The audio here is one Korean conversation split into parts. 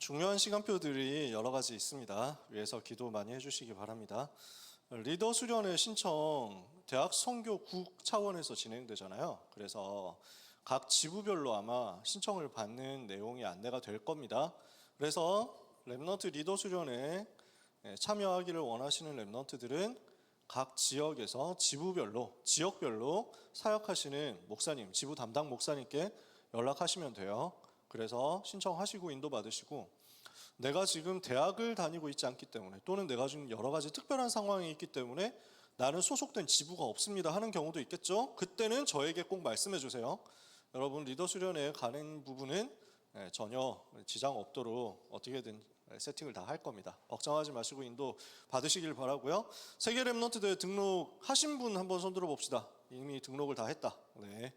중요한 시간표들이 여러 가지 있습니다. 위에서 기도 많이 해주시기 바랍니다. 리더 수련회 신청 대학 선교국 차원에서 진행되잖아요. 그래서 각 지부별로 아마 신청을 받는 내용이 안내가 될 겁니다. 그래서 랩넌트 리더 수련회에 참여하기를 원하시는 랩넌트들은 각 지역에서 지부별로, 지역별로 사역하시는 목사님, 지부 담당 목사님께 연락하시면 돼요. 그래서 신청하시고 인도받으시고, 내가 지금 대학을 다니고 있지 않기 때문에 또는 내가 지금 여러 가지 특별한 상황이 있기 때문에 나는 소속된 지부가 없습니다 하는 경우도 있겠죠. 그때는 저에게 꼭 말씀해 주세요. 여러분 리더 수련회에 가는 부분은 전혀 지장 없도록 어떻게든 세팅을 다 할 겁니다. 걱정하지 마시고 인도 받으시길 바라고요. 세계 랩넌트 대회 등록하신 분 한번 손들어 봅시다. 이미 등록을 다 했다. 네.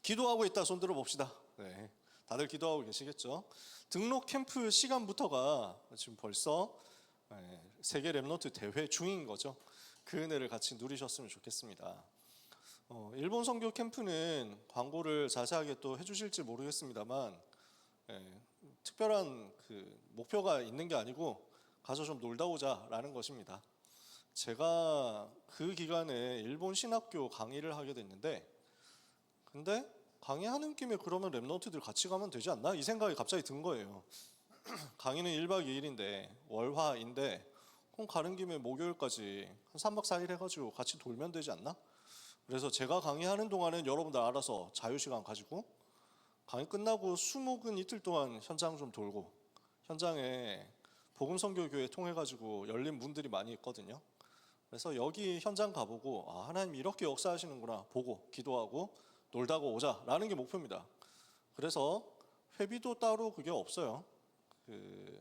기도하고 있다 손 들어 봅시다. 네. 다들 기도하고 계시겠죠. 등록 캠프 시간부터가 지금 벌써 세계 랩넌트 대회 중인 거죠. 그 은혜를 같이 누리셨으면 좋겠습니다. 일본 선교 캠프는 광고를 자세하게 또 해주실지 모르겠습니다만 특별한 그 목표가 있는 게 아니고 가서 좀 놀다 오자라는 것입니다. 제가 그 기간에 일본 신학교 강의를 하게 됐는데, 근데 강의하는 김에 그러면 랩넌트들 같이 가면 되지 않나? 이 생각이 갑자기 든 거예요. 강의는 1박 2일인데 월화인데 그럼 가는 김에 목요일까지 한 3박 4일 해가지고 같이 돌면 되지 않나? 그래서 제가 강의하는 동안은 여러분들 알아서 자유시간 가지고 강의 끝나고 수목은 이틀 동안 현장 좀 돌고, 현장에 복음선교교회 통해가지고 열린 문들이 많이 있거든요. 그래서 여기 현장 가보고 하나님 이렇게 역사하시는구나 보고 기도하고 놀다가 오자라는 게 목표입니다. 그래서 회비도 따로 그게 없어요.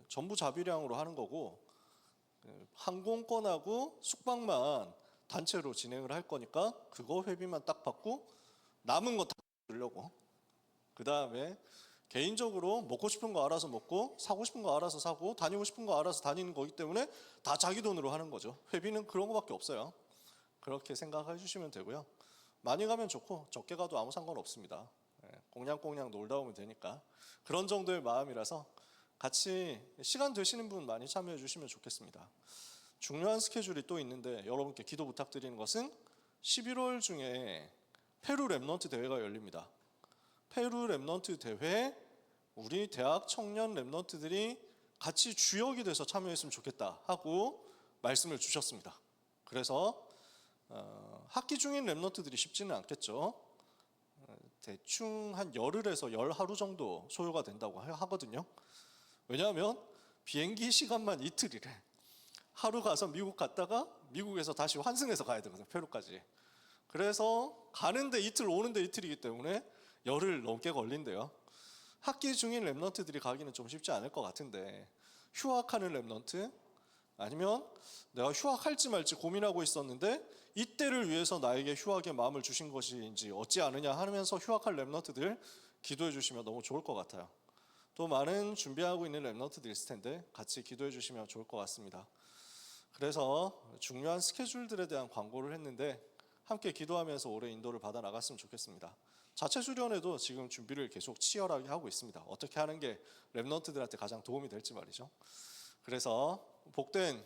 전부 자비량으로 하는 거고, 항공권하고 숙박만 단체로 진행을 할 거니까 그거 회비만 딱 받고 남은 거 다 주려고. 그 다음에 개인적으로 먹고 싶은 거 알아서 먹고 사고 싶은 거 알아서 사고 다니고 싶은 거 알아서 다니는 거기 때문에 다 자기 돈으로 하는 거죠. 회비는 그런 거밖에 없어요. 그렇게 생각해 주시면 되고요. 많이 가면 좋고 적게 가도 아무 상관없습니다. 꽁냥꽁냥 놀다 오면 되니까. 그런 정도의 마음이라서 같이 시간 되시는 분 많이 참여해 주시면 좋겠습니다. 중요한 스케줄이 또 있는데 여러분께 기도 부탁드리는 것은 11월 중에 페루 랩넌트 대회가 열립니다. 페루 랩넌트 대회에 우리 대학 청년 랩넌트들이 같이 주역이 돼서 참여했으면 좋겠다 하고 말씀을 주셨습니다. 그래서 학기 중인 랩넌트들이 쉽지는 않겠죠. 대충 한 열흘에서 열하루 정도 소요가 된다고 하거든요. 왜냐하면 비행기 시간만 이틀이래. 하루 가서 미국 갔다가 미국에서 다시 환승해서 가야 되거든요. 페루까지. 그래서 가는데 이틀 오는데 이틀이기 때문에 열흘 넘게 걸린대요. 학기 중인 랩넌트들이 가기는 좀 쉽지 않을 것 같은데, 휴학하는 랩넌트, 아니면 내가 휴학할지 말지 고민하고 있었는데 이때를 위해서 나에게 휴학의 마음을 주신 것인지 어찌 아느냐 하면서 휴학할 랩넌트들 기도해 주시면 너무 좋을 것 같아요. 또 많은 준비하고 있는 랩넌트들 있을 텐데 같이 기도해 주시면 좋을 것 같습니다. 그래서 중요한 스케줄들에 대한 광고를 했는데 함께 기도하면서 올해 인도를 받아 나갔으면 좋겠습니다. 자체 수련회도 지금 준비를 계속 치열하게 하고 있습니다. 어떻게 하는 게 랩넌트들한테 가장 도움이 될지 말이죠. 그래서 복된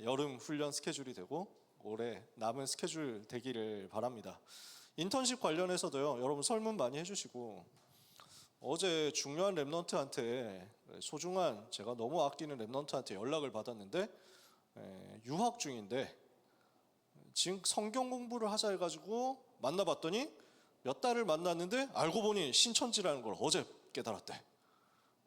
여름 훈련 스케줄이 되고 올해 남은 스케줄 되기를 바랍니다. 인턴십 관련해서도요, 여러분 설문 많이 해주시고, 어제 중요한 랩넌트한테, 소중한 제가 너무 아끼는 랩넌트한테 연락을 받았는데 유학 중인데 지금 성경 공부를 하자 해가지고 만나봤더니 몇 달을 만났는데 알고 보니 신천지라는 걸 어제 깨달았대.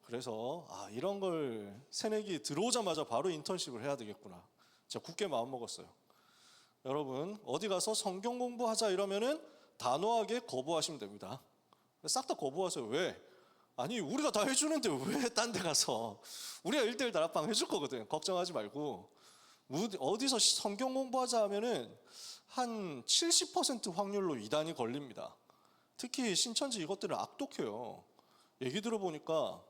그래서 이런 걸 새내기 들어오자마자 바로 인턴십을 해야 되겠구나. 제가 굳게 마음먹었어요. 여러분 어디 가서 성경 공부하자 이러면은 단호하게 거부하시면 됩니다. 싹 다 거부하세요. 왜? 아니 우리가 다 해주는데 왜 딴 데 가서. 우리가 1:1 다락방 해줄 거거든. 걱정하지 말고. 어디서 성경 공부하자 하면은 한 70% 확률로 이단이 걸립니다. 특히 신천지 이것들은 악독해요. 얘기 들어보니까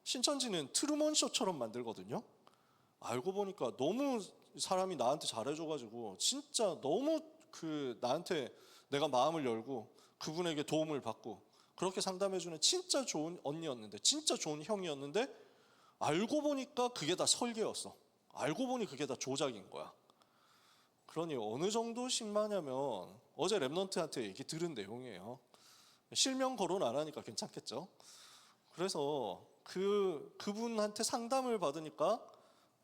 신천지는 트루먼 쇼처럼 만들거든요. 알고 보니까 너무 사람이 나한테 잘해줘가지고 진짜 너무 나한테 내가 마음을 열고 그분에게 도움을 받고 그렇게 상담해주는 진짜 좋은 언니였는데, 진짜 좋은 형이었는데 알고 보니까 그게 다 설계였어. 알고 보니 그게 다 조작인 거야. 그러니 어느 정도 심하냐면 어제 랩넌트한테 얘기 들은 내용이에요. 실명 거론 안 하니까 괜찮겠죠. 그래서 그분한테 상담을 받으니까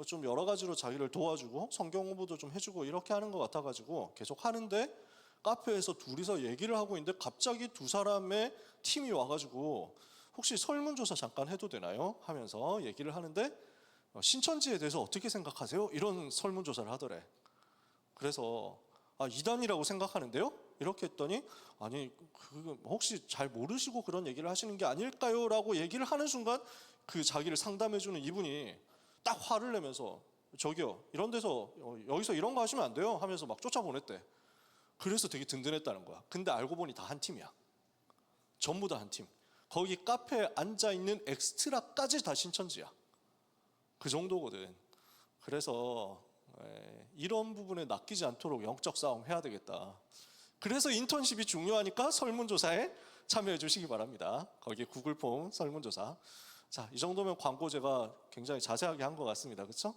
좀 여러 가지로 자기를 도와주고 성경 공부도 좀 해주고 이렇게 하는 것 같아가지고 계속 하는데, 카페에서 둘이서 얘기를 하고 있는데 갑자기 두 사람의 팀이 와가지고 혹시 설문조사 잠깐 해도 되나요? 하면서 얘기를 하는데, 신천지에 대해서 어떻게 생각하세요? 이런 설문조사를 하더래. 그래서 이단이라고 생각하는데요? 이렇게 했더니 아니 혹시 잘 모르시고 그런 얘기를 하시는 게 아닐까요? 라고 얘기를 하는 순간 그 자기를 상담해주는 이분이 딱 화를 내면서 저기요, 이런 데서 여기서 이런 거 하시면 안 돼요 하면서 막 쫓아보냈대. 그래서 되게 든든했다는 거야. 근데 알고 보니 다 한 팀이야. 전부 다 한 팀. 거기 카페에 앉아있는 엑스트라까지 다 신천지야. 그 정도거든. 그래서 이런 부분에 낚이지 않도록 영적 싸움 해야 되겠다. 그래서 인턴십이 중요하니까 설문조사에 참여해 주시기 바랍니다. 거기 구글 폼 설문조사. 자, 이 정도면 광고 제가 굉장히 자세하게 한 것 같습니다. 그렇죠?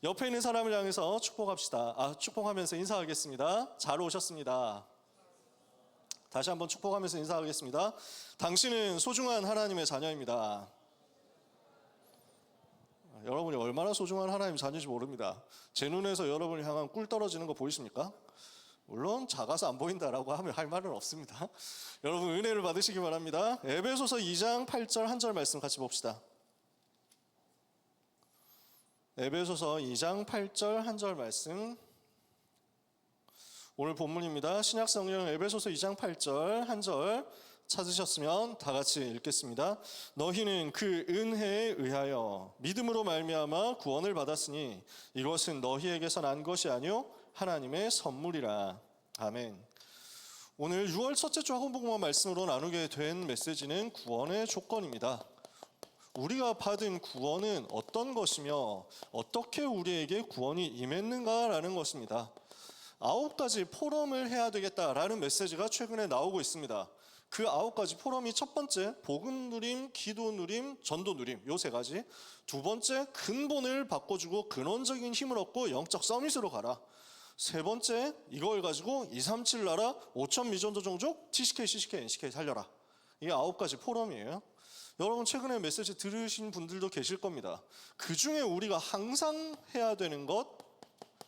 옆에 있는 사람을 향해서 축복합시다. 축복하면서 인사하겠습니다. 잘 오셨습니다. 다시 한번 축복하면서 인사하겠습니다. 당신은 소중한 하나님의 자녀입니다. 여러분이 얼마나 소중한 하나님 자녀인지 모릅니다. 제 눈에서 여러분을 향한 꿀 떨어지는 거 보이십니까? 물론 작아서 안 보인다라고 하면 할 말은 없습니다. 여러분 은혜를 받으시기 바랍니다. 에베소서 2장 8절 한 절 말씀 같이 봅시다. 에베소서 2장 8절 한 절 말씀, 오늘 본문입니다. 신약성경 에베소서 2장 8절 한 절 찾으셨으면 다 같이 읽겠습니다. 너희는 그 은혜에 의하여 믿음으로 말미암아 구원을 받았으니 이것은 너희에게서 난 것이 아니요 하나님의 선물이라. 아멘. 오늘 6월 첫째 주 학원복음화 말씀으로 나누게 된 메시지는 구원의 조건입니다. 우리가 받은 구원은 어떤 것이며 어떻게 우리에게 구원이 임했는가라는 것입니다. 9가지 포럼을 해야 되겠다라는 메시지가 최근에 나오고 있습니다. 그 9가지 포럼이 첫 번째 복음 누림, 기도 누림, 전도 누림, 요 3가지. 두 번째 근본을 바꿔주고 근원적인 힘을 얻고 영적 서밋으로 가라. 세 번째 이걸 가지고 237 나라 5천 미전도 종족 TCK, CCK, NCK 살려라. 이게 9가지 포럼이에요. 여러분 최근에 메시지 들으신 분들도 계실 겁니다. 그 중에 우리가 항상 해야 되는 것,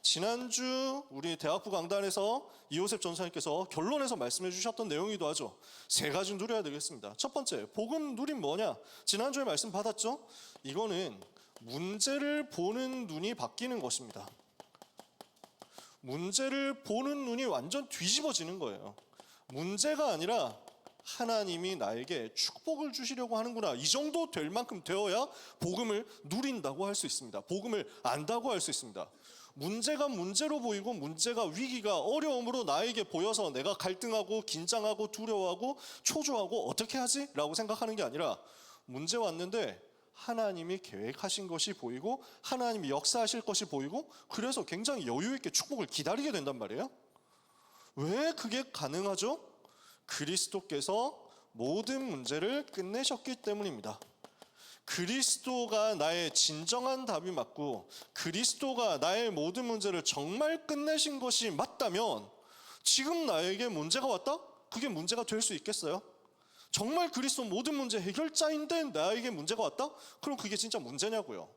지난주 우리 대학부 강단에서 이호셉 전사님께서 결론에서 말씀해 주셨던 내용이기도 하죠. 3가지 누려야 되겠습니다. 첫 번째, 복음 누림 뭐냐? 지난주에 말씀 받았죠? 이거는 문제를 보는 눈이 바뀌는 것입니다. 문제를 보는 눈이 완전 뒤집어지는 거예요. 문제가 아니라 하나님이 나에게 축복을 주시려고 하는구나, 이 정도 될 만큼 되어야 복음을 누린다고 할 수 있습니다. 복음을 안다고 할 수 있습니다. 문제가 문제로 보이고 문제가 위기가 어려움으로 나에게 보여서 내가 갈등하고 긴장하고 두려워하고 초조하고 어떻게 하지? 라고 생각하는 게 아니라 문제 왔는데 하나님이 계획하신 것이 보이고 하나님이 역사하실 것이 보이고 그래서 굉장히 여유 있게 축복을 기다리게 된단 말이에요. 왜 그게 가능하죠? 그리스도께서 모든 문제를 끝내셨기 때문입니다. 그리스도가 나의 진정한 답이 맞고 그리스도가 나의 모든 문제를 정말 끝내신 것이 맞다면 지금 나에게 문제가 왔다? 그게 문제가 될 수 있겠어요? 정말 그리스도 모든 문제 해결자인데 나에게 문제가 왔다? 그럼 그게 진짜 문제냐고요.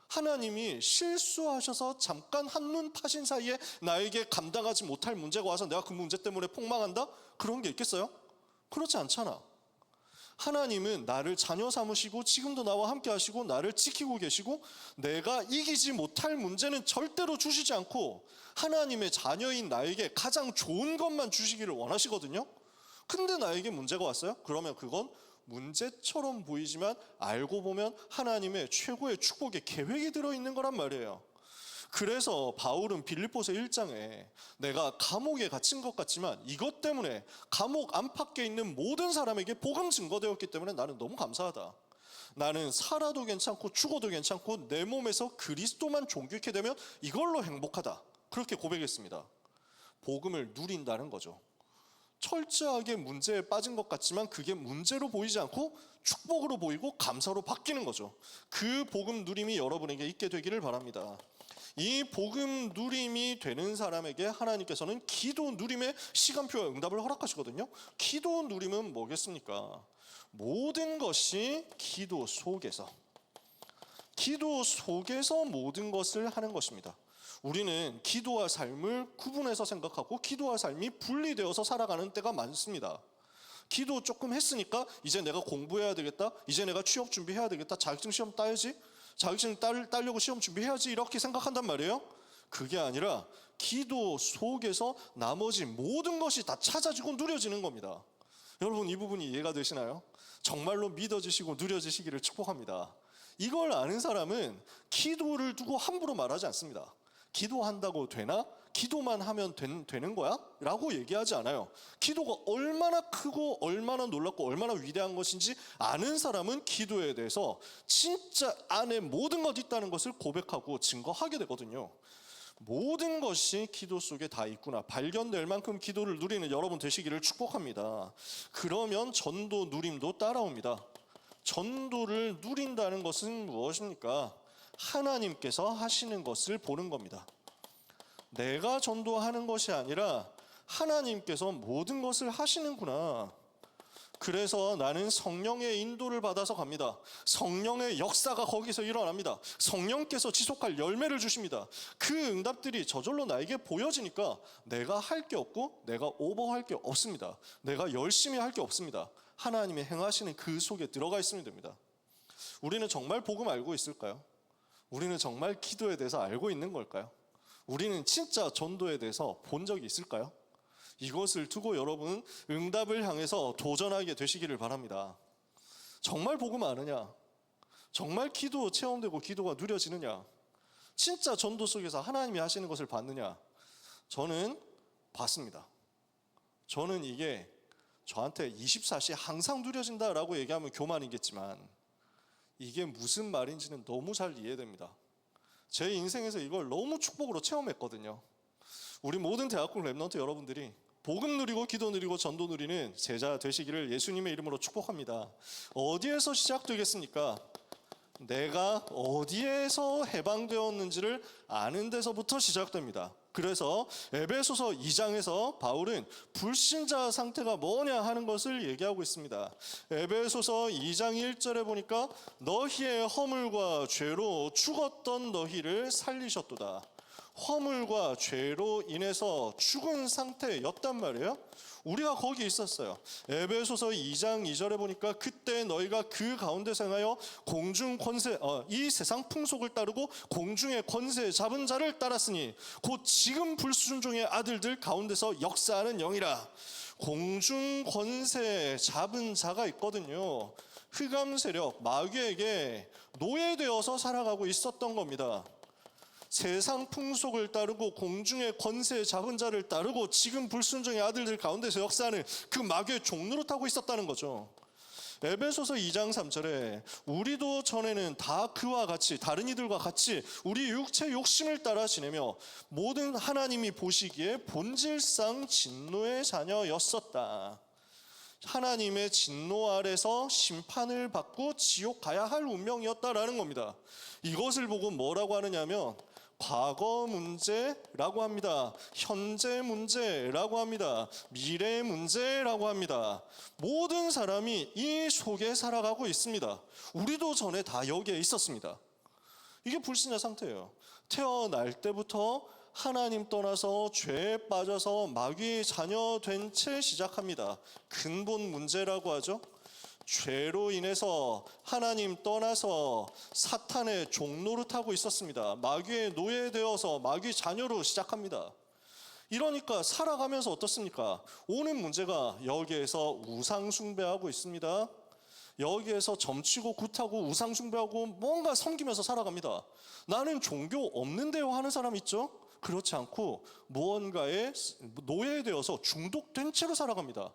하나님이 실수하셔서 잠깐 한눈 파신 사이에 나에게 감당하지 못할 문제가 와서 내가 그 문제 때문에 폭망한다? 그런 게 있겠어요? 그렇지 않잖아. 하나님은 나를 자녀 삼으시고 지금도 나와 함께 하시고 나를 지키고 계시고 내가 이기지 못할 문제는 절대로 주시지 않고 하나님의 자녀인 나에게 가장 좋은 것만 주시기를 원하시거든요. 근데 나에게 문제가 왔어요? 그러면 그건 문제처럼 보이지만 알고 보면 하나님의 최고의 축복의 계획이 들어있는 거란 말이에요. 그래서 바울은 빌립보서 1장에 내가 감옥에 갇힌 것 같지만 이것 때문에 감옥 안팎에 있는 모든 사람에게 복음 증거되었기 때문에 나는 너무 감사하다. 나는 살아도 괜찮고 죽어도 괜찮고 내 몸에서 그리스도만 존귀케 되면 이걸로 행복하다. 그렇게 고백했습니다. 복음을 누린다는 거죠. 철저하게 문제에 빠진 것 같지만 그게 문제로 보이지 않고 축복으로 보이고 감사로 바뀌는 거죠. 그 복음 누림이 여러분에게 있게 되기를 바랍니다. 이 복음 누림이 되는 사람에게 하나님께서는 기도 누림의 시간표와 응답을 허락하시거든요. 기도 누림은 뭐겠습니까? 모든 것이 기도 속에서 모든 것을 하는 것입니다. 우리는 기도와 삶을 구분해서 생각하고 기도와 삶이 분리되어서 살아가는 때가 많습니다. 기도 조금 했으니까 이제 내가 공부해야 되겠다, 이제 내가 취업 준비해야 되겠다, 자격증 시험 따야지, 자격증 따려고 시험 준비해야지, 이렇게 생각한단 말이에요. 그게 아니라 기도 속에서 나머지 모든 것이 다 찾아지고 누려지는 겁니다. 여러분, 이 부분이 이해가 되시나요? 정말로 믿어지시고 누려지시기를 축복합니다. 이걸 아는 사람은 기도를 두고 함부로 말하지 않습니다. 기도한다고 되나? 기도만 하면 되는 거야? 라고 얘기하지 않아요. 기도가 얼마나 크고 얼마나 놀랍고 얼마나 위대한 것인지 아는 사람은 기도에 대해서 진짜 안에 모든 것이 있다는 것을 고백하고 증거하게 되거든요. 모든 것이 기도 속에 다 있구나 발견될 만큼 기도를 누리는 여러분 되시기를 축복합니다. 그러면 전도 누림도 따라옵니다. 전도를 누린다는 것은 무엇입니까? 하나님께서 하시는 것을 보는 겁니다. 내가 전도하는 것이 아니라 하나님께서 모든 것을 하시는구나. 그래서 나는 성령의 인도를 받아서 갑니다. 성령의 역사가 거기서 일어납니다. 성령께서 지속할 열매를 주십니다. 그 응답들이 저절로 나에게 보여지니까 내가 할 게 없고 내가 오버할 게 없습니다. 내가 열심히 할 게 없습니다. 하나님이 행하시는 그 속에 들어가 있으면 됩니다. 우리는 정말 복음 알고 있을까요? 우리는 정말 기도에 대해서 알고 있는 걸까요? 우리는 진짜 전도에 대해서 본 적이 있을까요? 이것을 두고 여러분은 응답을 향해서 도전하게 되시기를 바랍니다. 정말 복음 아느냐? 정말 기도 체험되고 기도가 누려지느냐? 진짜 전도 속에서 하나님이 하시는 것을 봤느냐? 저는 봤습니다. 저는 이게 저한테 24시 항상 누려진다라고 얘기하면 교만이겠지만 이게 무슨 말인지는 너무 잘 이해됩니다. 제 인생에서 이걸 너무 축복으로 체험했거든요. 우리 모든 대학국 랩넌트 여러분들이 복음 누리고 기도 누리고 전도 누리는 제자 되시기를 예수님의 이름으로 축복합니다. 어디에서 시작되겠습니까? 내가 어디에서 해방되었는지를 아는 데서부터 시작됩니다. 그래서 에베소서 2장에서 바울은 불신자 상태가 뭐냐 하는 것을 얘기하고 있습니다. 에베소서 2장 1절에 보니까 너희의 허물과 죄로 죽었던 너희를 살리셨도다. 허물과 죄로 인해서 죽은 상태였단 말이에요. 우리가 거기 있었어요. 에베소서 2장 2절에 보니까 그때 너희가 그 가운데서 행하여 공중 권세 이 세상 풍속을 따르고 공중의 권세 잡은 자를 따랐으니 곧 지금 불순종의 아들들 가운데서 역사하는 영이라. 공중 권세 잡은 자가 있거든요. 흑암 세력 마귀에게 노예되어서 살아가고 있었던 겁니다. 세상 풍속을 따르고 공중의 권세 잡은 자를 따르고 지금 불순종의 아들들 가운데서 역사하는 그 마귀의 종로를 타고 있었다는 거죠. 에베소서 2장 3절에 우리도 전에는 다 그와 같이 다른 이들과 같이 우리 육체 욕심을 따라 지내며 모든 하나님이 보시기에 본질상 진노의 자녀였었다. 하나님의 진노 아래서 심판을 받고 지옥 가야 할 운명이었다라는 겁니다. 이것을 보고 뭐라고 하느냐면 과거 문제라고 합니다. 현재 문제라고 합니다. 미래 문제라고 합니다. 모든 사람이 이 속에 살아가고 있습니다. 우리도 전에 다 여기에 있었습니다. 이게 불신자 상태예요. 태어날 때부터 하나님 떠나서 죄에 빠져서 마귀의 자녀 된 채 시작합니다. 근본 문제라고 하죠. 죄로 인해서 하나님 떠나서 사탄의 종노릇하고 있었습니다. 마귀의 노예되어서 마귀 자녀로 시작합니다. 이러니까 살아가면서 어떻습니까? 오는 문제가 여기에서 우상 숭배하고 있습니다. 여기에서 점치고 굿하고 우상 숭배하고 뭔가 섬기면서 살아갑니다. 나는 종교 없는데요 하는 사람 있죠? 그렇지 않고 무언가에 노예되어서 중독된 채로 살아갑니다.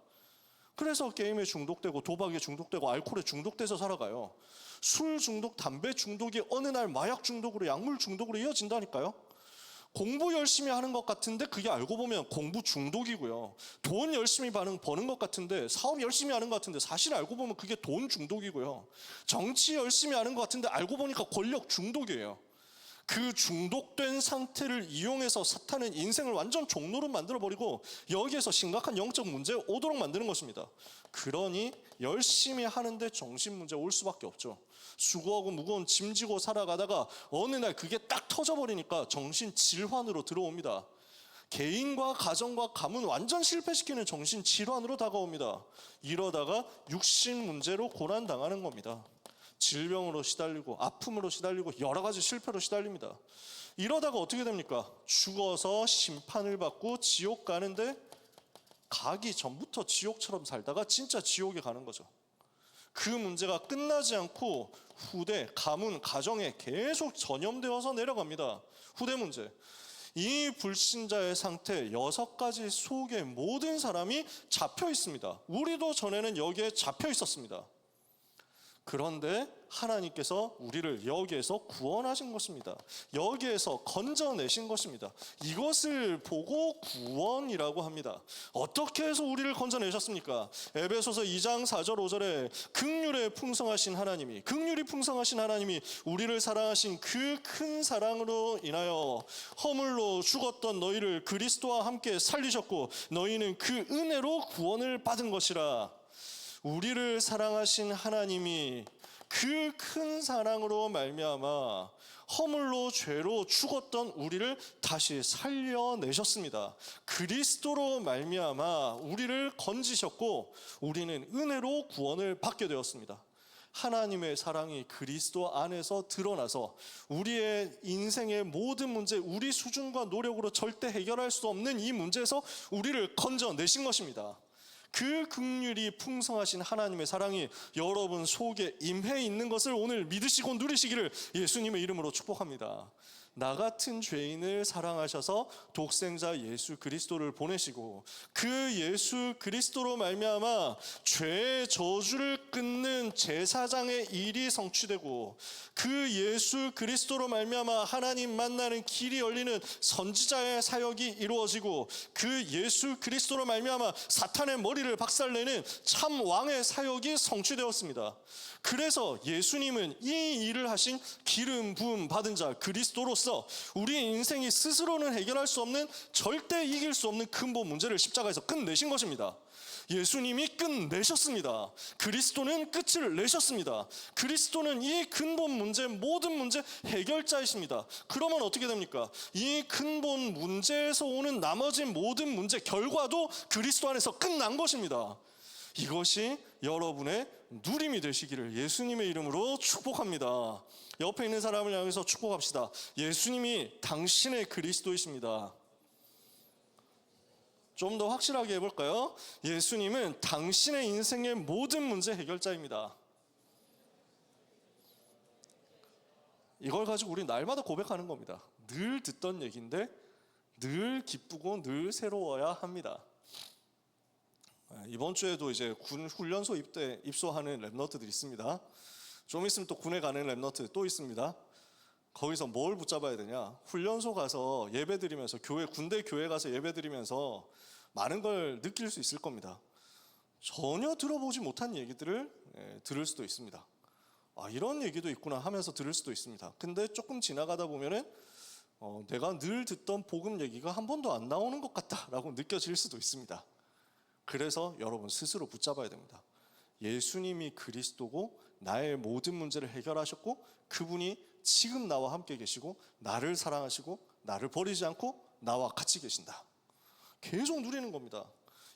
그래서 게임에 중독되고 도박에 중독되고 알코올에 중독돼서 살아가요. 술 중독, 담배 중독이 어느 날 마약 중독으로 약물 중독으로 이어진다니까요. 공부 열심히 하는 것 같은데 그게 알고 보면 공부 중독이고요. 돈 열심히 버는 것 같은데, 사업 열심히 하는 것 같은데 사실 알고 보면 그게 돈 중독이고요. 정치 열심히 하는 것 같은데 알고 보니까 권력 중독이에요. 그 중독된 상태를 이용해서 사탄은 인생을 완전 종로로 만들어버리고 여기에서 심각한 영적 문제에 오도록 만드는 것입니다. 그러니 열심히 하는데 정신문제 올 수밖에 없죠. 수고하고 무거운 짐 지고 살아가다가 어느 날 그게 딱 터져버리니까 정신질환으로 들어옵니다. 개인과 가정과 가문 완전 실패시키는 정신질환으로 다가옵니다. 이러다가 육신 문제로 고난당하는 겁니다. 질병으로 시달리고 아픔으로 시달리고 여러 가지 실패로 시달립니다. 이러다가 어떻게 됩니까? 죽어서 심판을 받고 지옥 가는데, 가기 전부터 지옥처럼 살다가 진짜 지옥에 가는 거죠. 그 문제가 끝나지 않고 후대, 가문, 가정에 계속 전염되어서 내려갑니다. 후대 문제. 이 불신자의 상태 6가지 속에 모든 사람이 잡혀 있습니다. 우리도 전에는 여기에 잡혀 있었습니다. 그런데 하나님께서 우리를 여기에서 구원하신 것입니다. 여기에서 건져내신 것입니다. 이것을 보고 구원이라고 합니다. 어떻게 해서 우리를 건져내셨습니까? 에베소서 2장 4절 5절에 긍휼이 풍성하신 하나님이 우리를 사랑하신 그 큰 사랑으로 인하여 허물로 죽었던 너희를 그리스도와 함께 살리셨고 너희는 그 은혜로 구원을 받은 것이라. 우리를 사랑하신 하나님이 그 큰 사랑으로 말미암아 허물로 죄로 죽었던 우리를 다시 살려내셨습니다. 그리스도로 말미암아 우리를 건지셨고 우리는 은혜로 구원을 받게 되었습니다. 하나님의 사랑이 그리스도 안에서 드러나서 우리의 인생의 모든 문제, 우리 수준과 노력으로 절대 해결할 수 없는 이 문제에서 우리를 건져내신 것입니다. 그 긍휼이 풍성하신 하나님의 사랑이 여러분 속에 임해 있는 것을 오늘 믿으시고 누리시기를 예수님의 이름으로 축복합니다. 나 같은 죄인을 사랑하셔서 독생자 예수 그리스도를 보내시고 그 예수 그리스도로 말미암아 죄의 저주를 끊는 제사장의 일이 성취되고 그 예수 그리스도로 말미암아 하나님 만나는 길이 열리는 선지자의 사역이 이루어지고 그 예수 그리스도로 말미암아 사탄의 머리를 박살내는 참 왕의 사역이 성취되었습니다. 그래서 예수님은 이 일을 하신 기름 부음 받은 자 그리스도로서 우리 인생이 스스로는 해결할 수 없는, 절대 이길 수 없는 근본 문제를 십자가에서 끝내신 것입니다. 예수님이 끝내셨습니다. 그리스도는 끝을 내셨습니다. 그리스도는 이 근본 문제, 모든 문제 해결자이십니다. 그러면 어떻게 됩니까? 이 근본 문제에서 오는 나머지 모든 문제 결과도 그리스도 안에서 끝난 것입니다. 이것이 여러분의 누림이 되시기를 예수님의 이름으로 축복합니다. 옆에 있는 사람을 향해서 축복합시다. 예수님이 당신의 그리스도이십니다. 좀 더 확실하게 해볼까요? 예수님은 당신의 인생의 모든 문제 해결자입니다. 이걸 가지고 우리 날마다 고백하는 겁니다. 늘 듣던 얘기인데 늘 기쁘고 늘 새로워야 합니다. 이번 주에도 이제 군 훈련소 입소하는 랩너트들이 있습니다. 좀 있으면 또 군에 가는 랩너트 또 있습니다. 거기서 뭘 붙잡아야 되냐? 훈련소 가서 예배 드리면서 군대 교회 가서 예배 드리면서 많은 걸 느낄 수 있을 겁니다. 전혀 들어보지 못한 얘기들을 들을 수도 있습니다. 아, 이런 얘기도 있구나 하면서 들을 수도 있습니다. 근데 조금 지나가다 보면은 내가 늘 듣던 복음 얘기가 한 번도 안 나오는 것 같다라고 느껴질 수도 있습니다. 그래서 여러분 스스로 붙잡아야 됩니다. 예수님이 그리스도고 나의 모든 문제를 해결하셨고 그분이 지금 나와 함께 계시고 나를 사랑하시고 나를 버리지 않고 나와 같이 계신다. 계속 누리는 겁니다.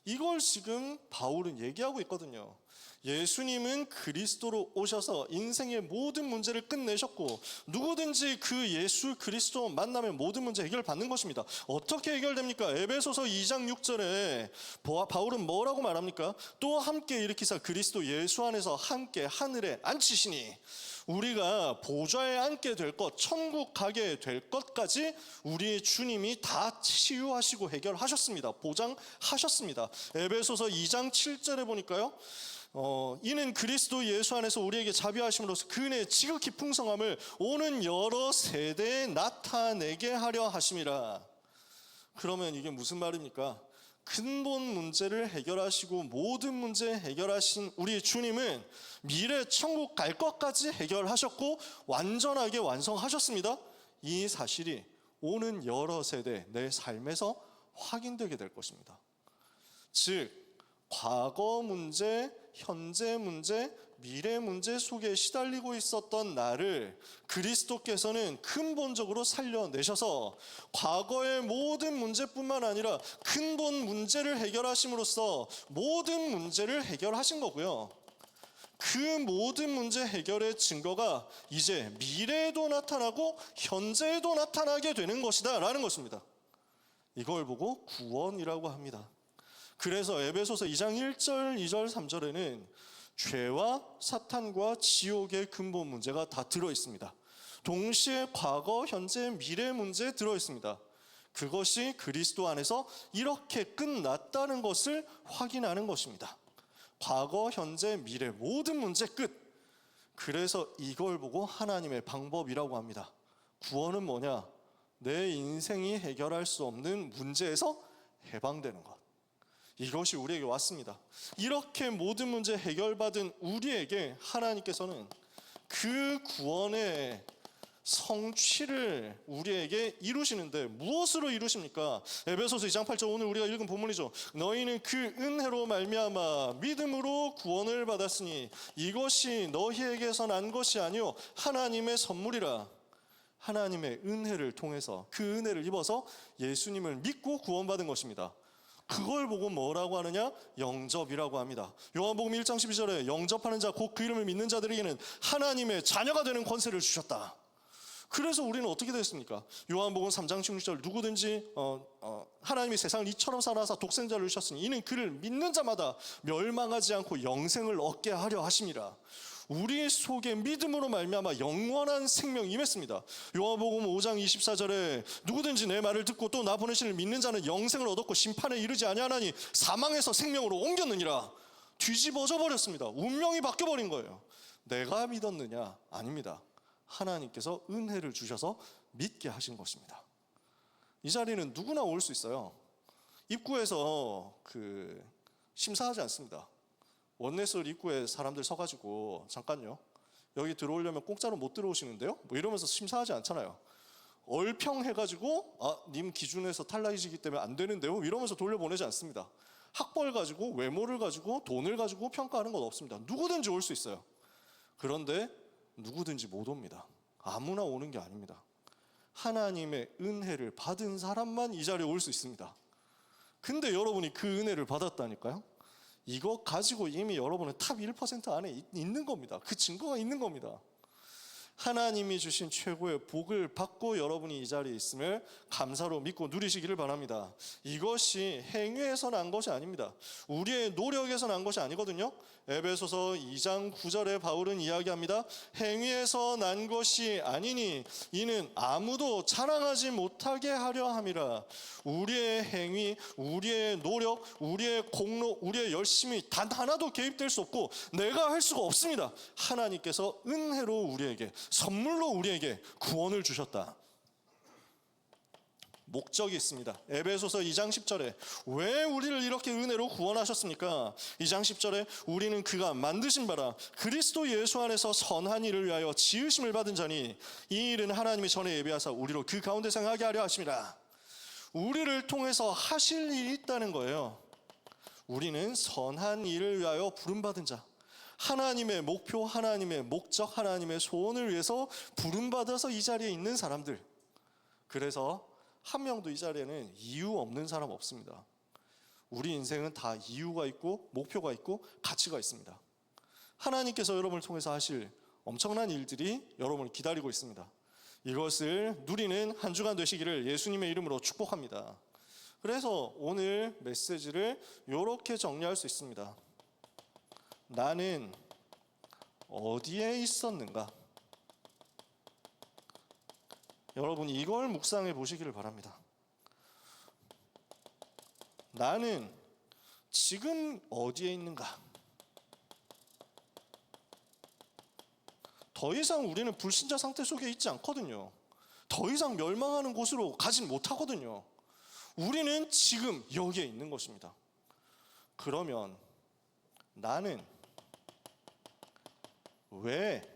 이걸 지금 바울은 얘기하고 있거든요. 예수님은 그리스도로 오셔서 인생의 모든 문제를 끝내셨고 누구든지 그 예수 그리스도 만나면 모든 문제 해결받는 것입니다. 어떻게 해결됩니까? 에베소서 2장 6절에 바울은 뭐라고 말합니까? 또 함께 일으키사 그리스도 예수 안에서 함께 하늘에 앉히시니 우리가 보좌에 앉게 될 것, 천국 가게 될 것까지 우리 주님이 다 치유하시고 해결하셨습니다. 보장하셨습니다. 에베소서 2장 7절에 보니까요. 이는 그리스도 예수 안에서 우리에게 자비하심으로써 그 은혜의 지극히 풍성함을 오는 여러 세대에 나타내게 하려 하심이라. 그러면 이게 무슨 말입니까? 근본 문제를 해결하시고 모든 문제 해결하신 우리 주님은 미래 천국 갈 것까지 해결하셨고 완전하게 완성하셨습니다. 이 사실이 오는 여러 세대 내 삶에서 확인되게 될 것입니다. 즉 과거 문제, 현재 문제, 미래 문제 속에 시달리고 있었던 나를 그리스도께서는 근본적으로 살려내셔서 과거의 모든 문제뿐만 아니라 근본 문제를 해결하심으로써 모든 문제를 해결하신 거고요. 그 모든 문제 해결의 증거가 이제 미래에도 나타나고 현재에도 나타나게 되는 것이다 라는 것입니다. 이걸 보고 구원이라고 합니다. 그래서 에베소서 2장 1절, 2절, 3절에는 죄와 사탄과 지옥의 근본 문제가 다 들어있습니다. 동시에 과거, 현재, 미래 문제 들어있습니다. 그것이 그리스도 안에서 이렇게 끝났다는 것을 확인하는 것입니다. 과거, 현재, 미래 모든 문제 끝. 그래서 이걸 보고 하나님의 방법이라고 합니다. 구원은 뭐냐? 내 인생이 해결할 수 없는 문제에서 해방되는 것. 이것이 우리에게 왔습니다. 이렇게 모든 문제 해결받은 우리에게 하나님께서는 그 구원의 성취를 우리에게 이루시는데 무엇으로 이루십니까? 에베소서 2장 8절 오늘 우리가 읽은 본문이죠. 너희는 그 은혜로 말미암아 믿음으로 구원을 받았으니 이것이 너희에게서 난 것이 아니요 하나님의 선물이라. 하나님의 은혜를 통해서 그 은혜를 입어서 예수님을 믿고 구원받은 것입니다. 그걸 보고 뭐라고 하느냐? 영접이라고 합니다. 요한복음 1장 12절에 영접하는 자 곧 그 이름을 믿는 자들에게는 하나님의 자녀가 되는 권세를 주셨다. 그래서 우리는 어떻게 됐습니까? 요한복음 3장 16절 누구든지 하나님이 세상을 이처럼 사랑하사 독생자를 주셨으니 이는 그를 믿는 자마다 멸망하지 않고 영생을 얻게 하려 하심이라. 우리 속에 믿음으로 말미암아 영원한 생명이 임했습니다. 요한복음 5장 24절에 누구든지 내 말을 듣고 또 나 보내신 이를 믿는 자는 영생을 얻었고 심판에 이르지 아니하나니 사망에서 생명으로 옮겼느니라. 뒤집어져 버렸습니다. 운명이 바뀌어버린 거예요. 내가 믿었느냐? 아닙니다. 하나님께서 은혜를 주셔서 믿게 하신 것입니다. 이 자리는 누구나 올 수 있어요. 입구에서 심사하지 않습니다. 원내설 입구에 사람들 서가지고 잠깐요, 여기 들어오려면 공짜로 못 들어오시는데요? 뭐 이러면서 심사하지 않잖아요. 얼평해가지고 님 기준에서 탈락이시기 때문에 안 되는데요? 이러면서 돌려보내지 않습니다. 학벌 가지고 외모를 가지고 돈을 가지고 평가하는 건 없습니다. 누구든지 올 수 있어요. 그런데 누구든지 못 옵니다. 아무나 오는 게 아닙니다. 하나님의 은혜를 받은 사람만 이 자리에 올 수 있습니다. 근데 여러분이 그 은혜를 받았다니까요? 이거 가지고 이미 여러분은 탑 1% 안에 있는 겁니다. 그 증거가 있는 겁니다. 하나님이 주신 최고의 복을 받고 여러분이 이 자리에 있음을 감사로 믿고 누리시기를 바랍니다. 이것이 행위에서 난 것이 아닙니다. 우리의 노력에서 난 것이 아니거든요. 에베소서 2장 9절에 바울은 이야기합니다. 행위에서 난 것이 아니니 이는 아무도 자랑하지 못하게 하려 함이라. 우리의 행위, 우리의 노력, 우리의 공로, 우리의 열심이 단 하나도 개입될 수 없고 내가 할 수가 없습니다. 하나님께서 은혜로 우리에게, 선물로 우리에게 구원을 주셨다. 목적이 있습니다. 에베소서 2장 10절에 왜 우리를 이렇게 은혜로 구원하셨습니까? 2장 10절에 우리는 그가 만드신 바라 그리스도 예수 안에서 선한 일을 위하여 지으심을 받은 자니 이 일은 하나님이 전에 예비하사 우리로 그 가운데 행하게 하려 하심이라. 우리를 통해서 하실 일이 있다는 거예요. 우리는 선한 일을 위하여 부름받은 자, 하나님의 목표, 하나님의 목적, 하나님의 소원을 위해서 부름받아서 이 자리에 있는 사람들. 그래서 한 명도 이 자리에는 이유 없는 사람 없습니다. 우리 인생은 다 이유가 있고 목표가 있고 가치가 있습니다. 하나님께서 여러분을 통해서 하실 엄청난 일들이 여러분을 기다리고 있습니다. 이것을 누리는 한 주간 되시기를 예수님의 이름으로 축복합니다. 그래서 오늘 메시지를 이렇게 정리할 수 있습니다. 나는 어디에 있었는가? 여러분 이걸 묵상해 보시기를 바랍니다. 나는 지금 어디에 있는가? 더 이상 우리는 불신자 상태 속에 있지 않거든요. 더 이상 멸망하는 곳으로 가진 못하거든요. 우리는 지금 여기에 있는 것입니다. 그러면 나는 왜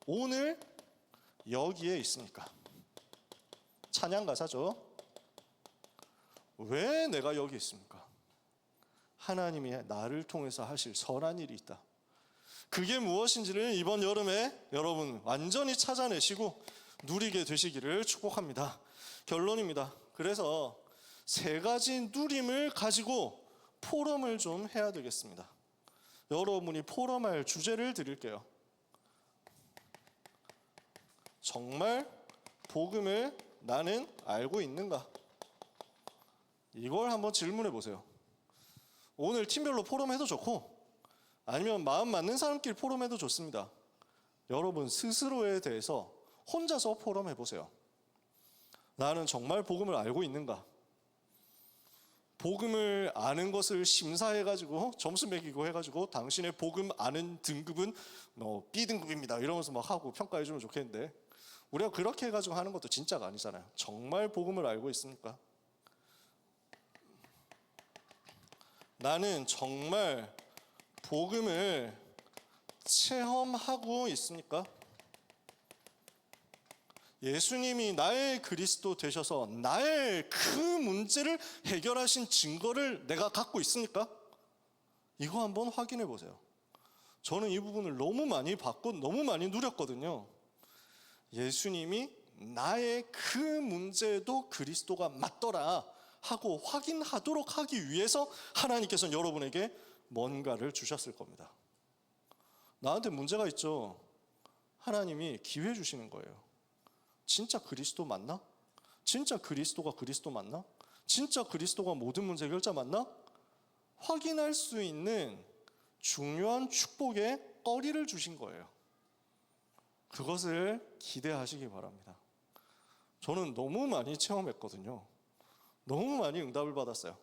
오늘 여기에 있습니까? 찬양 가사죠. 왜 내가 여기 있습니까? 하나님이 나를 통해서 하실 선한 일이 있다. 그게 무엇인지를 이번 여름에 여러분 완전히 찾아내시고 누리게 되시기를 축복합니다. 결론입니다. 그래서 세 가지 누림을 가지고 포럼을 좀 해야 되겠습니다. 여러분이 포럼할 주제를 드릴게요. 정말 복음을 나는 알고 있는가? 이걸 한번 질문해 보세요. 오늘 팀별로 포럼해도 좋고 아니면 마음 맞는 사람끼리 포럼해도 좋습니다. 여러분 스스로에 대해서 혼자서 포럼해 보세요. 나는 정말 복음을 알고 있는가? 복음을 아는 것을 심사해가지고 점수 매기고 해가지고 당신의 복음 아는 등급은 B등급입니다 이러면서 막 하고 평가해주면 좋겠는데 우리가 그렇게 해가지고 하는 것도 진짜가 아니잖아요. 정말 복음을 알고 있습니까? 나는 정말 복음을 체험하고 있습니까? 예수님이 나의 그리스도 되셔서 나의 그 문제를 해결하신 증거를 내가 갖고 있습니까? 이거 한번 확인해 보세요. 저는 이 부분을 너무 많이 봤고 너무 많이 누렸거든요. 예수님이 나의 그 문제도 그리스도가 맞더라 하고 확인하도록 하기 위해서 하나님께서는 여러분에게 뭔가를 주셨을 겁니다. 나한테 문제가 있죠. 하나님이 기회 주시는 거예요. 진짜 그리스도 맞나? 진짜 그리스도가 그리스도 맞나? 진짜 그리스도가 모든 문제 해결자 맞나? 확인할 수 있는 중요한 축복의 거리를 주신 거예요. 그것을 기대하시기 바랍니다. 저는 너무 많이 체험했거든요. 너무 많이 응답을 받았어요.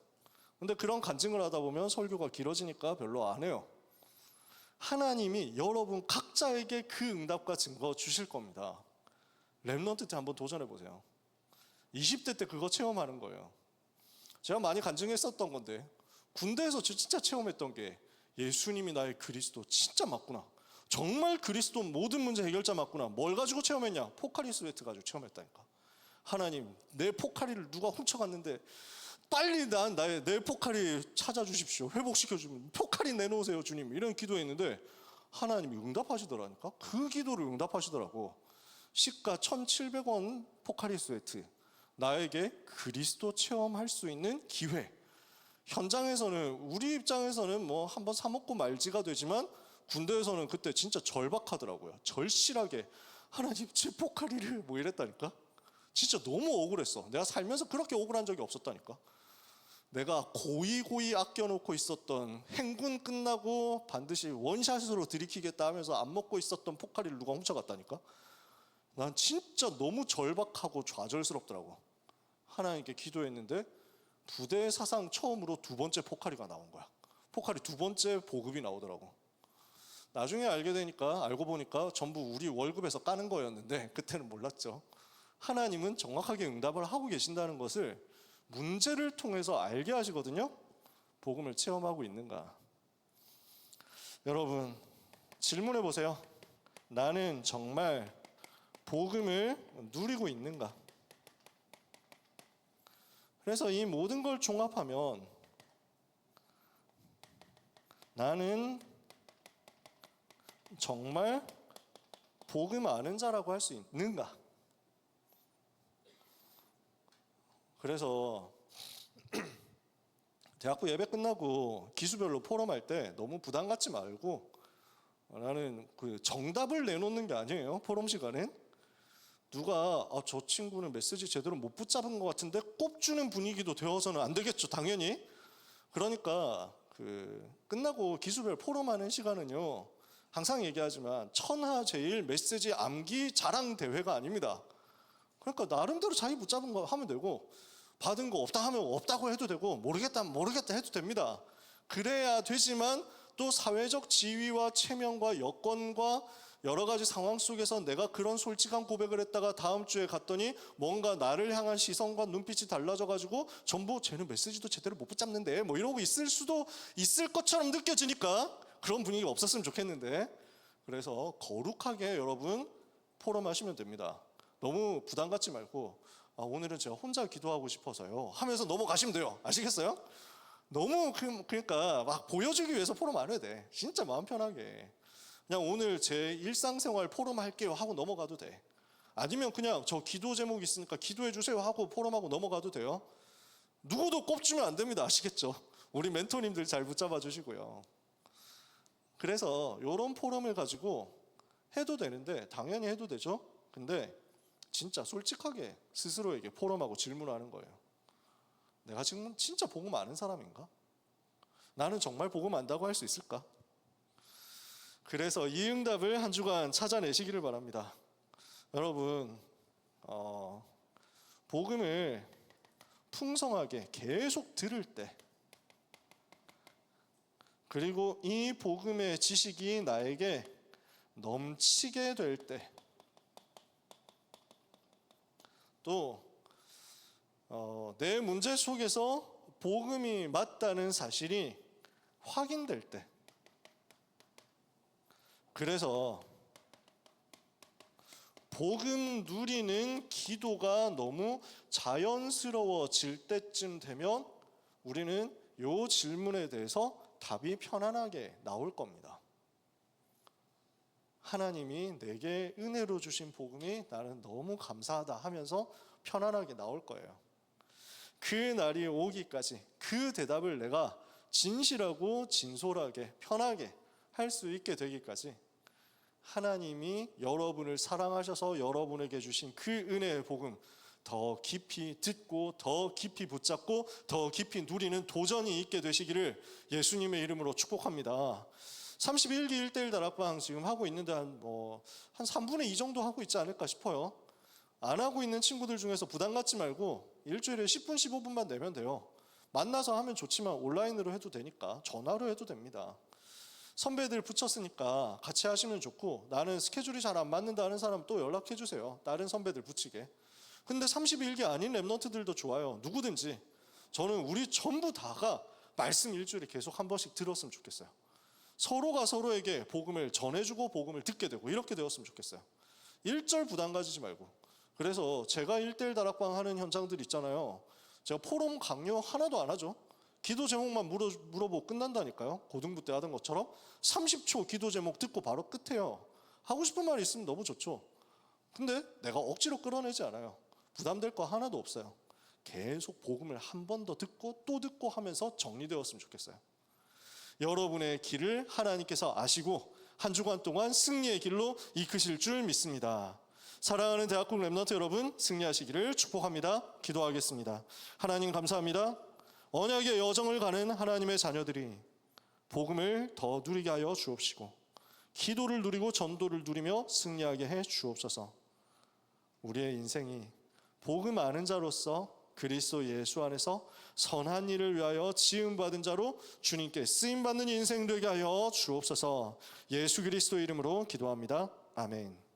근데 그런 간증을 하다 보면 설교가 길어지니까 별로 안 해요. 하나님이 여러분 각자에게 그 응답과 증거 주실 겁니다. 렘넌트 때 한번 도전해 보세요. 20대 때 그거 체험하는 거예요. 제가 많이 간증했었던 건데 군대에서 진짜 체험했던 게 예수님이 나의 그리스도 진짜 맞구나. 정말 그리스도 모든 문제 해결자 맞구나. 뭘 가지고 체험했냐? 포카리 스웨트 가지고 체험했다니까. 하나님 내 포카리를 누가 훔쳐갔는데 빨리 내 포카리 찾아주십시오. 회복시켜주면 포카리 내놓으세요 주님. 이런 기도했는데 하나님이 응답하시더라니까. 그 기도를 응답하시더라고. 시가 1,700원 포카리 스웨트, 나에게 그리스도 체험할 수 있는 기회. 현장에서는 우리 입장에서는 뭐 한번 사 먹고 말지가 되지만 군대에서는 그때 진짜 절박하더라고요. 절실하게 하나님 제 포카리를 뭐 이랬다니까. 진짜 너무 억울했어. 내가 살면서 그렇게 억울한 적이 없었다니까. 내가 고이 아껴놓고 있었던 행군 끝나고 반드시 원샷으로 들이키겠다 하면서 안 먹고 있었던 포카리를 누가 훔쳐갔다니까. 난 진짜 너무 절박하고 좌절스럽더라고. 하나님께 기도했는데 부대 사상 처음으로 두 번째 포카리가 나온 거야. 포카리 두 번째 보급이 나오더라고. 나중에 알고 보니까 전부 우리 월급에서 까는 거였는데 그때는 몰랐죠. 하나님은 정확하게 응답을 하고 계신다는 것을 문제를 통해서 알게 하시거든요. 복음을 체험하고 있는가? 여러분 질문해 보세요. 나는 정말 복음을 누리고 있는가? 그래서 이 모든 걸 종합하면 나는 정말 복음 아는 자라고 할 수 있는가? 그래서 대학부 예배 끝나고 기수별로 포럼할 때 너무 부담 갖지 말고 나는 그 정답을 내놓는 게 아니에요. 포럼 시간엔 누가 저 친구는 메시지 제대로 못 붙잡은 것 같은데 꼽주는 분위기도 되어서는 안 되겠죠. 당연히. 그러니까 끝나고 기수별 포럼하는 시간은요. 항상 얘기하지만 천하제일 메시지 암기 자랑 대회가 아닙니다. 그러니까 나름대로 자기 붙잡은 거 하면 되고 받은 거 없다 하면 없다고 해도 되고 모르겠다 하면 모르겠다 해도 됩니다. 그래야 되지만 또 사회적 지위와 체면과 여건과 여러 가지 상황 속에서 내가 그런 솔직한 고백을 했다가 다음 주에 갔더니 뭔가 나를 향한 시선과 눈빛이 달라져가지고 전부 쟤는 메시지도 제대로 못 붙잡는데 뭐 이러고 있을 수도 있을 것처럼 느껴지니까 그런 분위기가 없었으면 좋겠는데, 그래서 거룩하게 여러분 포럼하시면 됩니다. 너무 부담 갖지 말고 오늘은 제가 혼자 기도하고 싶어서요 하면서 넘어가시면 돼요. 아시겠어요? 너무 그러니까 막 보여주기 위해서 포럼 안 해도 돼. 진짜 마음 편하게 그냥 오늘 제 일상생활 포럼 할게요 하고 넘어가도 돼. 아니면 그냥 저 기도 제목 있으니까 기도해 주세요 하고 포럼하고 넘어가도 돼요. 누구도 꼽주면 안 됩니다. 아시겠죠? 우리 멘토님들 잘 붙잡아 주시고요. 그래서 이런 포럼을 가지고 해도 되는데 당연히 해도 되죠. 근데 진짜 솔직하게 스스로에게 포럼하고 질문하는 거예요. 내가 지금 진짜 복음 아는 사람인가? 나는 정말 복음 안다고 할 수 있을까? 그래서 이 응답을 한 주간 찾아내시기를 바랍니다. 여러분, 복음을 풍성하게 계속 들을 때, 그리고 이 복음의 지식이 나에게 넘치게 될 때, 또 내 문제 속에서 복음이 맞다는 사실이 확인될 때, 그래서 복음 누리는 기도가 너무 자연스러워질 때쯤 되면 우리는 이 질문에 대해서 답이 편안하게 나올 겁니다. 하나님이 내게 은혜로 주신 복음이 나는 너무 감사하다 하면서 편안하게 나올 거예요. 그 날이 오기까지 그 대답을 내가 진실하고 진솔하게 편하게 할 수 있게 되기까지 하나님이 여러분을 사랑하셔서 여러분에게 주신 그 은혜의 복음 더 깊이 듣고 더 깊이 붙잡고 더 깊이 누리는 도전이 있게 되시기를 예수님의 이름으로 축복합니다. 31기 1대1 다락방 지금 하고 있는데 한 3분의 2 정도 하고 있지 않을까 싶어요. 안 하고 있는 친구들 중에서 부담 갖지 말고 일주일에 10분 15분만 내면 돼요. 만나서 하면 좋지만 온라인으로 해도 되니까 전화로 해도 됩니다. 선배들 붙였으니까 같이 하시면 좋고, 나는 스케줄이 잘 안 맞는다 하는 사람 또 연락해 주세요. 다른 선배들 붙이게. 근데 31기 아닌 랩런트들도 좋아요. 누구든지. 저는 우리 전부 다가 말씀 일주일에 계속 한 번씩 들었으면 좋겠어요. 서로가 서로에게 복음을 전해주고 복음을 듣게 되고 이렇게 되었으면 좋겠어요. 일절 부담 가지지 말고. 그래서 제가 1대1 다락방 하는 현장들 있잖아요. 제가 포럼 강요 하나도 안 하죠. 기도 제목만 물어보고 끝난다니까요. 고등부 때 하던 것처럼 30초 기도 제목 듣고 바로 끝해요. 하고 싶은 말 있으면 너무 좋죠. 근데 내가 억지로 끌어내지 않아요. 부담될 거 하나도 없어요. 계속 복음을 한 번 더 듣고 또 듣고 하면서 정리되었으면 좋겠어요. 여러분의 길을 하나님께서 아시고 한 주간 동안 승리의 길로 이끄실 줄 믿습니다. 사랑하는 대학국 랩런트 여러분, 승리하시기를 축복합니다. 기도하겠습니다. 하나님 감사합니다. 언약의 여정을 가는 하나님의 자녀들이 복음을 더 누리게 하여 주옵시고 기도를 누리고 전도를 누리며 승리하게 해 주옵소서. 우리의 인생이 복음 아는 자로서 그리스도 예수 안에서 선한 일을 위하여 지음받은 자로 주님께 쓰임받는 인생 되게 하여 주옵소서. 예수 그리스도 이름으로 기도합니다. 아멘.